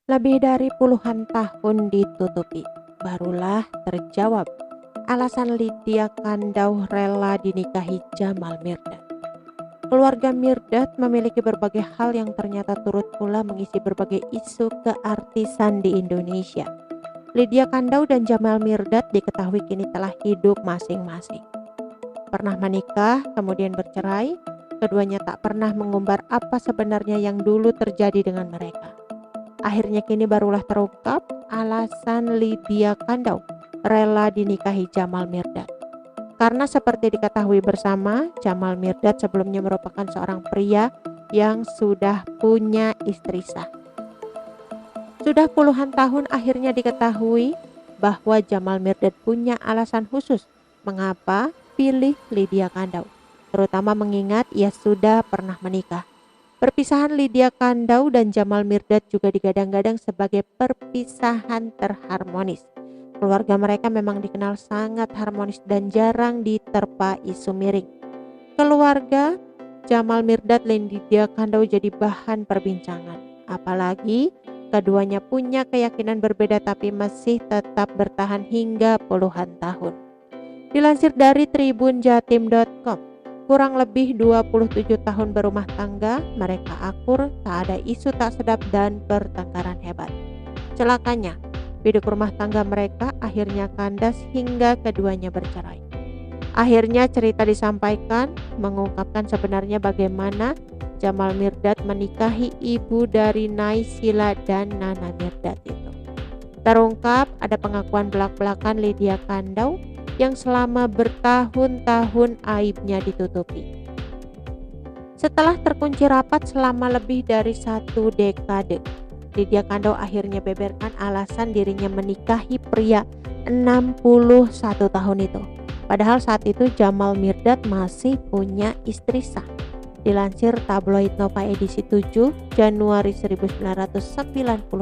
Lebih dari puluhan tahun ditutupi, barulah terjawab alasan Lydia Kandau rela dinikahi Jamal Mirdad. Keluarga Mirdad memiliki berbagai hal yang ternyata turut pula mengisi berbagai isu keartisan di Indonesia. Lydia Kandau dan Jamal Mirdad diketahui kini telah hidup masing-masing. Pernah menikah, kemudian bercerai, keduanya tak pernah mengumbar apa sebenarnya yang dulu terjadi dengan mereka. Akhirnya kini barulah terungkap alasan Lydia Kandau rela dinikahi Jamal Mirdad. Karena seperti diketahui bersama, Jamal Mirdad sebelumnya merupakan seorang pria yang sudah punya istri sah. Sudah puluhan tahun akhirnya diketahui bahwa Jamal Mirdad punya alasan khusus mengapa pilih Lydia Kandau, terutama mengingat ia sudah pernah menikah. Perpisahan Lydia Kandau dan Jamal Mirdad juga digadang-gadang sebagai perpisahan terharmonis. Keluarga mereka memang dikenal sangat harmonis dan jarang diterpa isu miring. Keluarga Jamal Mirdad dan Lydia Kandau jadi bahan perbincangan. Apalagi keduanya punya keyakinan berbeda tapi masih tetap bertahan hingga puluhan tahun. Dilansir dari tribunjatim.com, kurang lebih 27 tahun berumah tangga, mereka akur, tak ada isu tak sedap dan pertengkaran hebat. Celakanya, hidup rumah tangga mereka akhirnya kandas hingga keduanya bercerai. Akhirnya cerita disampaikan, mengungkapkan sebenarnya bagaimana Jamal Mirdad menikahi ibu dari Naysila dan Nana Mirdad itu. Terungkap ada pengakuan belak-belakan Lydia Kandau yang selama bertahun-tahun aibnya ditutupi. Setelah terkunci rapat selama lebih dari 1 dekade, Lydia Kandau akhirnya beberkan alasan dirinya menikahi pria 61 tahun itu. Padahal saat itu Jamal Mirdad masih punya istri sah. Dilansir tabloid Nova edisi 7 Januari 1998.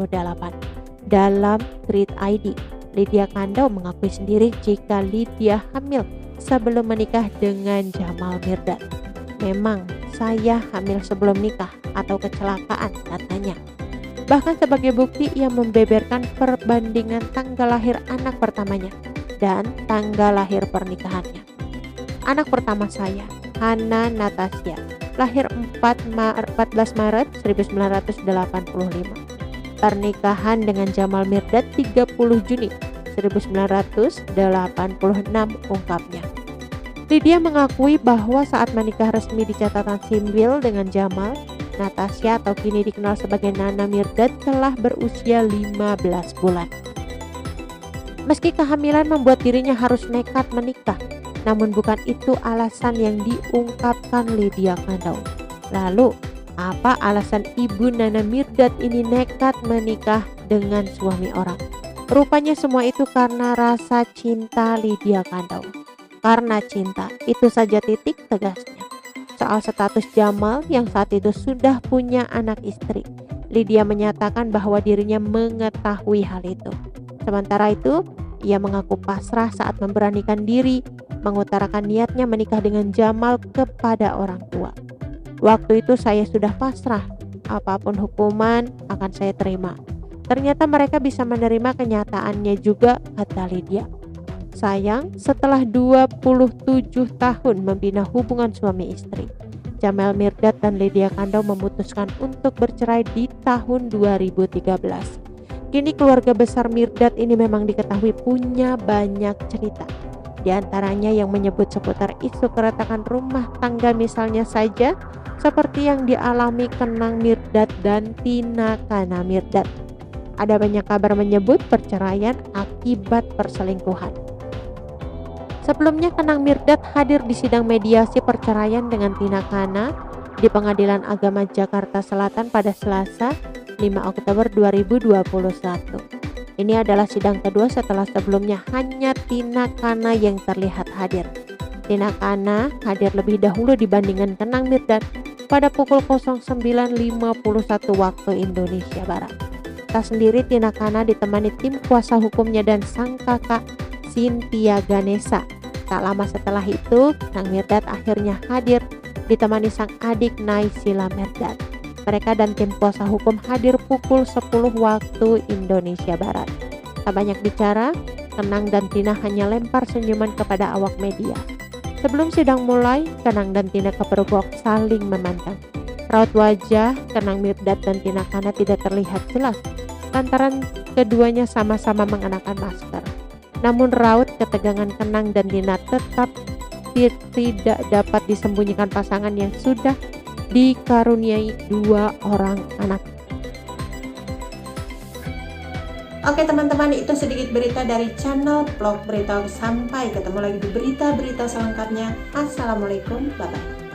Dalam tweet ID, Lydia Kandau mengakui sendiri jika Lydia hamil sebelum menikah dengan Jamal Mirdad. Memang saya hamil sebelum nikah atau kecelakaan, katanya. Bahkan sebagai bukti ia membeberkan perbandingan tanggal lahir anak pertamanya dan tanggal lahir pernikahannya. Anak pertama saya, Hana Natasha, lahir 14 Maret 1985. Pernikahan dengan Jamal Mirdad 30 Juni 1986, ungkapnya. Lydia mengakui bahwa saat menikah resmi di catatan sipil dengan Jamal, Natasha atau kini dikenal sebagai Nana Mirdad telah berusia 15 bulan. Meski kehamilan membuat dirinya harus nekat menikah, namun bukan itu alasan yang diungkapkan Lydia Kandau. Lalu, apa alasan ibu Nana Mirdad ini nekat menikah dengan suami orang? Rupanya semua itu karena rasa cinta Lydia Kandau. Karena cinta, itu saja titik tegasnya. Soal status Jamal yang saat itu sudah punya anak istri, Lydia menyatakan bahwa dirinya mengetahui hal itu. Sementara itu, ia mengaku pasrah saat memberanikan diri mengutarakan niatnya menikah dengan Jamal kepada orang tua. Waktu itu saya sudah pasrah, apapun hukuman akan saya terima. Ternyata mereka bisa menerima kenyataannya juga, kata Lydia. Sayang, setelah 27 tahun membina hubungan suami istri, Jamal Mirdad dan Lydia Kandau memutuskan untuk bercerai di tahun 2013. Kini keluarga besar Mirdad ini memang diketahui punya banyak cerita. Di antaranya yang menyebut seputar isu keretakan rumah tangga misalnya saja, seperti yang dialami Kenang Mirdad dan Tina Kana Mirdad. Ada banyak kabar menyebut perceraian akibat perselingkuhan. Sebelumnya Kenang Mirdad hadir di sidang mediasi perceraian dengan Tina Kana di Pengadilan Agama Jakarta Selatan pada Selasa 5 Oktober 2021. Ini adalah sidang kedua setelah sebelumnya hanya Tina Kana yang terlihat hadir. Tina Kana hadir lebih dahulu dibandingkan Kenang Mirdad pada pukul 09.51 waktu Indonesia Barat. Tak sendiri, Tina Kana ditemani tim kuasa hukumnya dan sang kakak Cynthia Ganesa. Tak lama setelah itu, Kenang Mirdad akhirnya hadir ditemani sang adik Naysila Mirdad. Mereka dan tim kuasa hukum hadir pukul 10 waktu Indonesia Barat. Tak banyak bicara, Kenang dan Tina hanya lempar senyuman kepada awak media. Sebelum sidang mulai, Kenang dan Tina kepergok saling memandang. Raut wajah Kenang Mirdad dan Tina Kana tidak terlihat jelas lantaran keduanya sama-sama mengenakan masker. Namun raut ketegangan Kenang dan Tina tetap tidak dapat disembunyikan pasangan yang sudah dikaruniai 2 orang anak. Oke teman-teman, itu sedikit berita dari channel Vlog Berita. Sampai ketemu lagi di berita-berita selengkapnya. Assalamualaikum, bye-bye.